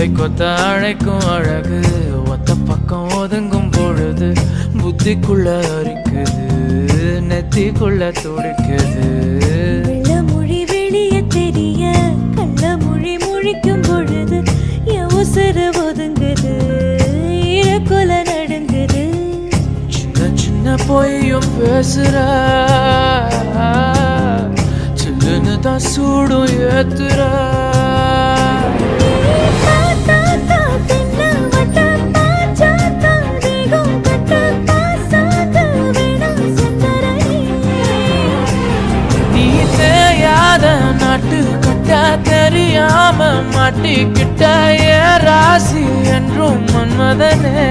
கொத்தை கொத்த அழைக்கும் அழகு ஒத்த பக்கம் ஒதுங்கும் பொழுது புத்திக்குள்ள அரிக்குது நெத்திக்குள்ள துடிக்குது. மொழி வெளிய தெரிய கள்ள மொழி முழிக்கும் பொழுது யோசர ஒதுங்குது கொல நடுங்குது. சின்ன சின்ன பொய்யும் பேசுற சில்லுன்னு தான் சூடும் ஏத்துற. நீ தேயாத நாட்டு கட்ட தெரியாம மாட்டிக்கிட்ட ஏ ராசி என்றும் மன்மதனே.